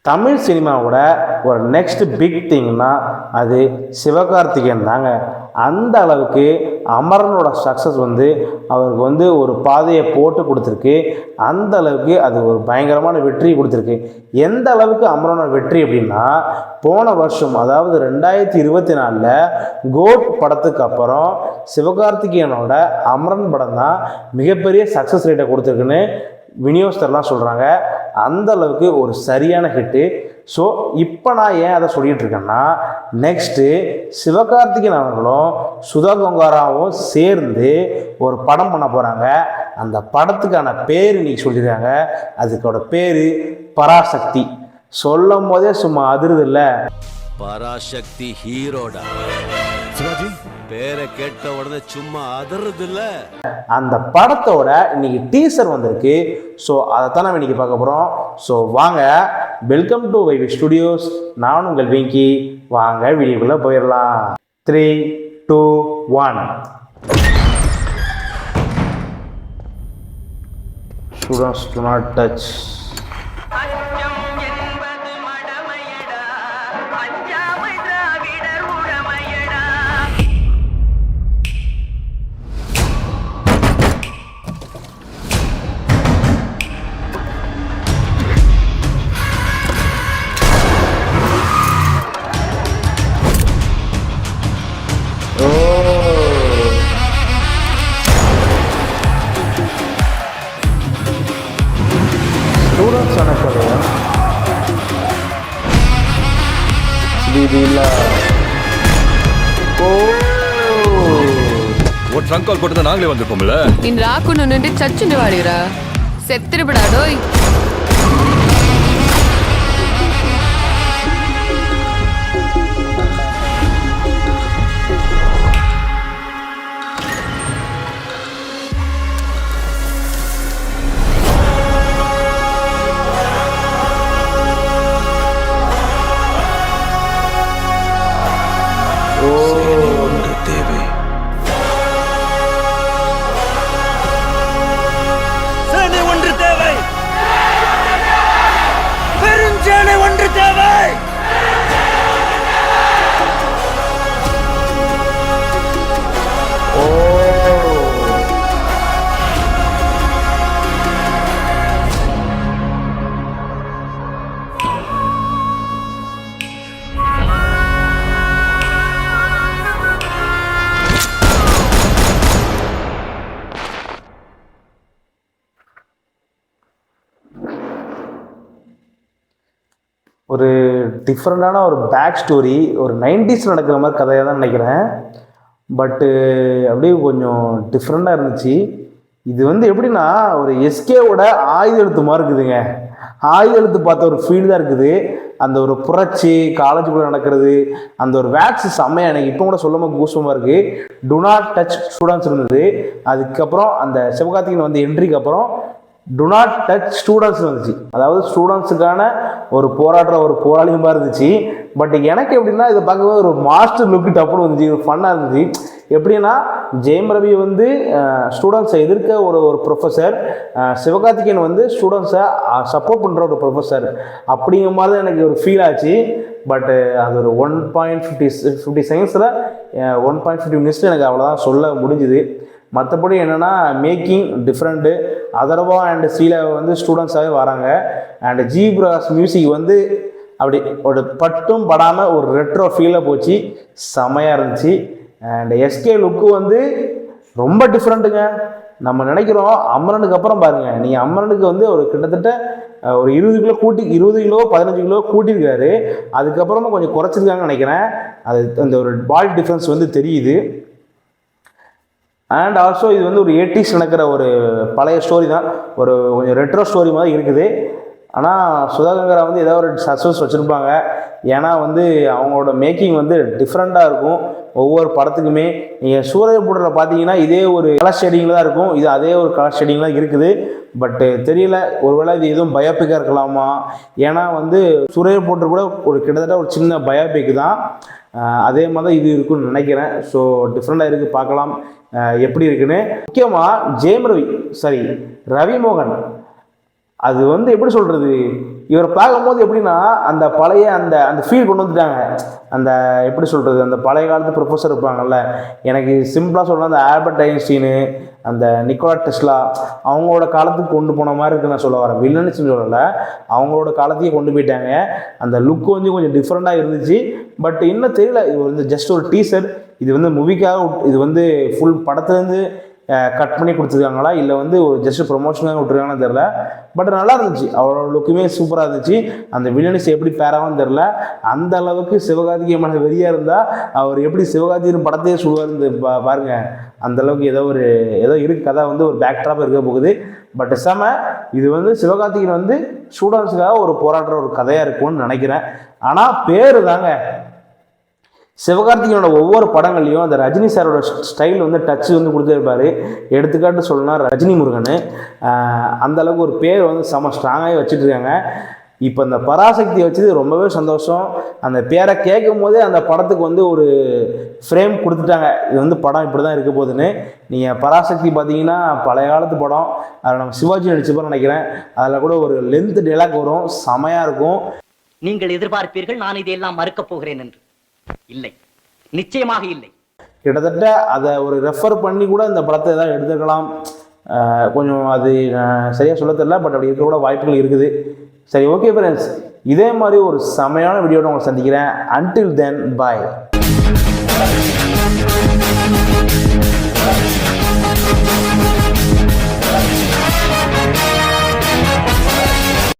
தமிழ் சினிமாவோட ஒரு next big திங்னா அது சிவகார்த்திகேயன் தாங்க. அந்த அளவுக்கு அமரனோட சக்ஸஸ் அவருக்கு ஒரு பாதையை போட்டு கொடுத்துருக்கு. அந்த அளவுக்கு அது ஒரு பயங்கரமான வெற்றி கொடுத்துருக்கு. எந்த அளவுக்கு அமரனோட வெற்றி அப்படின்னா, போன வருஷம் அதாவது 2024 கோட் படத்துக்கு அப்புறம் சிவகார்த்திகேயனோட அமரன் படம் தான் மிகப்பெரிய சக்ஸஸ் ரேட்டை கொடுத்துருக்குன்னு விநியோகஸ்தர்லாம் சொல்கிறாங்க. அந்த அளவுக்கு ஒரு சரியான ஹிட்டு. ஸோ இப்போ நான் ஏன் அதை சொல்லிகிட்டு இருக்கேன்னா, நெக்ஸ்ட்டு சிவகார்த்திகேயன் அவர்களும் சுதா கொங்காராவும் சேர்ந்து ஒரு படம் பண்ண போகிறாங்க. அந்த படத்துக்கான பேர் இன்னைக்கு சொல்லியிருக்காங்க. அதுக்கோட பேர் பராசக்தி. சொல்லும் போதே சும்மா அதிருது இல்லை. பராசக்தி ஹீரோடா சிவாஜி பேரை கேட்ட உடனே சும்மா அதிருது இல்ல. அந்த படத்தோட இன்னைக்கு டீசர் வந்திருக்கு. ஸோ அதைத்தான் நம்ம இன்னைக்கு பார்க்க போகிறோம். ஸோ வாங்க, வெல்கம் டு வைவி ஸ்டுடியோஸ். நான் உங்கள் வெங்கி. வாங்க வீடியோக்குள்ளே போயிடலாம். 3, 2, 1. Students do not touch. Students கதையா ஒரு ட்ரங்க் கால் போட்டு நாங்களே வந்திருப்போம்ல. இன் ராக்குன்னு நின்று சச்சுன்னு வாடிரா செத்துருபடாடோய். ஒரு டிஃப்ரெண்டான ஒரு பேக் ஸ்டோரி, ஒரு 90s நடக்கிற மாதிரி கதையாக தான் நினைக்கிறேன். பட்டு அப்படியே கொஞ்சம் டிஃப்ரெண்டாக இருந்துச்சு. இது எப்படின்னா, ஒரு எஸ்கேவோட ஆயுத எழுத்து மாதிரி இருக்குதுங்க. ஆயுத எழுத்து பார்த்த ஒரு ஃபீல் தான் இருக்குது. அந்த ஒரு புரட்சி காலேஜுக்குள்ளே நடக்கிறது, அந்த ஒரு வேக்ஸ் செம்மையாக எனக்கு இப்போ கூட சொல்லும்போது கூசமாக இருக்குது. டு நாட் டச் ஸ்டூடெண்ட்ஸ் இருந்தது. அதுக்கப்புறம் அந்த சிவகார்த்திகேயன் என்ட்ரிக்கு அப்புறம் டு நாட் டச் ஸ்டூடெண்ட்ஸ் வந்துச்சு. அதாவது ஸ்டூடெண்ட்ஸுக்கான ஒரு ஒரு போராளியுமாக இருந்துச்சு. பட் எனக்கு எப்படின்னா, இதை பார்க்கும்போது ஒரு மாஸ்டர் லுக்கு டப்புன்னு வந்துச்சு. இது ஃபன்னாக இருந்துச்சு. எப்படின்னா, ஜெயம் ரவி ஸ்டூடெண்ட்ஸை எதிர்க்க ஒரு ப்ரொஃபஸர், சிவகார்த்திகேயன் ஸ்டூடெண்ட்ஸை சப்போர்ட் பண்ணுற ஒரு ப்ரொஃபஸர் அப்படிங்கிற மாதிரி தான் எனக்கு ஒரு ஃபீல் ஆச்சு. பட்டு அது ஒரு 1.50 செகண்ட்ஸில் 1.50 மினிட்ஸில் எனக்கு அவ்வளோதான் சொல்ல முடிஞ்சுது. மற்றபடி என்னென்னா, making different. Atharva and Sreela ஸ்டூடெண்ட்ஸாகவே வராங்க. அண்ட் ஜி பிரகாஷ் மியூசிக் அப்படி ஒரு பட்டும் படாமல் ஒரு ரெட்ரோ ஃபீலில் போச்சு. செமையாக இருந்துச்சு. அண்ட் எஸ்கே லுக்கு ரொம்ப டிஃப்ரெண்ட்டுங்க. நம்ம நினைக்கிறோம் அமரனுக்கு அப்புறம் பாருங்கள், நீங்கள் அமரனுக்கு ஒரு கிட்டத்தட்ட ஒரு 20 கிலோ 15 கிலோ கூட்டியிருக்காரு. அதுக்கப்புறமா கொஞ்சம் குறைச்சிருக்காங்கன்னு நினைக்கிறேன். அது அந்த ஒரு பாடி டிஃப்ரென்ஸ் தெரியுது. அண்ட் ஆல்சோ இது ஒரு 80s நடக்கிற ஒரு பழைய ஸ்டோரி தான். ஒரு கொஞ்சம் ரெட்ரோ ஸ்டோரி மாதிரி இருக்குது. ஆனால் சுதா கொங்காரா ஏதாவது ஒரு சஸ்பென்ஸ் வச்சுருப்பாங்க. ஏன்னா அவங்களோட மேக்கிங் டிஃப்ரெண்ட்டாக இருக்கும். ஒவ்வொரு படத்துக்குமே நீங்கள் சூரியபுடரில் பார்த்தீங்கன்னா இதே ஒரு கலர் ஷேடிங்கில் தான் இருக்கும். இது அதே ஒரு கலர் ஷேடிங்லாம் இருக்குது. பட்டு தெரியல, ஒருவேளை இது எதுவும் பயோபிக்காக இருக்கலாமா? ஏன்னா சூரியபுடர் கூட ஒரு கிட்டத்தட்ட ஒரு சின்ன பயோபிக் தான். அதே மாதிரி தான் இது இருக்குன்னு நினைக்கிறேன். ஸோ டிஃப்ரெண்ட்டாக இருக்குது, பார்க்கலாம் எப்படி இருக்குன்னு. முக்கியமாக ரவி மோகன் அது எப்படி சொல்கிறது, இவரை பார்க்கும்போது எப்படின்னா அந்த பழைய அந்த அந்த ஃபீல் கொண்டு வந்துட்டாங்க. அந்த எப்படி சொல்கிறது, அந்த பழைய காலத்து ப்ரொஃபஸர் இருப்பாங்கல்ல, எனக்கு சிம்பிளாக சொல்லலாம் அந்த ஆல்பர்ட் ஐன்ஸ்டீனு, அந்த நிக்கோலா டெஸ்லா, அவங்களோட காலத்துக்கு கொண்டு போன மாதிரி இருக்குன்னு நான் சொல்ல வரேன். வில்லன்ஸ் சொல்லலை, அவங்களோட காலத்தையே கொண்டு போயிட்டாங்க. அந்த லுக்கு வந்து கொஞ்சம் டிஃப்ரெண்ட்டாக இருந்துச்சு. பட் இன்னும் தெரியல, இது வந்து ஜஸ்ட் ஒரு டீசர். இது வந்து மூவிக்காக, இது வந்து ஃபுல் படத்துலேருந்து கட் பண்ணி கொடுத்துருக்காங்களா இல்லை வந்து ஒரு ஜஸ்ட் ப்ரொமோஷனாக விட்டுருக்காங்கன்னு தெரில. பட் நல்லா இருந்துச்சு, அவரோட லுக்குமே சூப்பராக இருந்துச்சு. அந்த வில்லனிஸ் எப்படி பேராகவும் தெரில. அந்த அளவுக்கு சிவகார்த்திகேயன் மேலே வெறியாக இருந்தால் அவர் எப்படி சிவகார்த்திகேயன் படத்தையே சொல்லுவார் பாருங்க. அந்த அளவுக்கு ஏதோ இருக்கு கதை வந்து ஒரு பேக்ட்ராப் இருக்க போகுது. பட் இது வந்து சிவகார்த்திகேயன் வந்து ஸ்டூடெண்ட்ஸுக்காக ஒரு போராடுற ஒரு கதையாக இருக்கும்னு நினைக்கிறேன். ஆனால் பேர் தாங்க, சிவகார்த்திகேயனோட ஒவ்வொரு படங்கள்லையும் அந்த ரஜினி சாரோட ஸ்டைல் வந்து டச் வந்து கொடுத்துருப்பாரு. எடுத்துக்காட்டு சொல்லணும்னா ரஜினி முருகன், அந்த அளவுக்கு ஒரு பேர் வந்து செம ஸ்ட்ராங்காகவே வச்சுட்டு இருக்காங்க. இப்போ இந்த பராசக்தி வச்சது ரொம்பவே சந்தோஷம். அந்த பேரை கேட்கும் போதே அந்த படத்துக்கு வந்து ஒரு ஃப்ரேம் கொடுத்துட்டாங்க, இது வந்து படம் இப்படி தான் இருக்க போகுதுன்னு. நீங்கள் பராசக்தி பார்த்தீங்கன்னா பழைய காலத்து படம், அதில் நம்ம சிவாஜி நடிச்சப்போ நினைக்கிறேன், அதில் கூட ஒரு லென்த் டைலாக் வரும், செமையாக இருக்கும். நீங்கள் எதிர்பார்ப்பீர்கள் நான் இதையெல்லாம் மறுக்கப் போகிறேன் என்று. இல்லை, நிச்சயமாக இல்லை. கிட்டத்தட்ட அதை ஒரு ரெஃபர் பண்ணி கூட இந்த படத்தை ஏதாவது எடுத்துக்கலாம். கொஞ்சம் அது சரியாக சொல்ல தெரியல, பட் அப்படி இருக்க கூட வாய்ப்புகள் இருக்குது. சரி, ஓகே ஃப்ரெண்ட்ஸ், இதே மாதிரி ஒரு செமையான வீடியோட உங்களை சந்திக்கிறேன். அன்டில் தென் பாய்.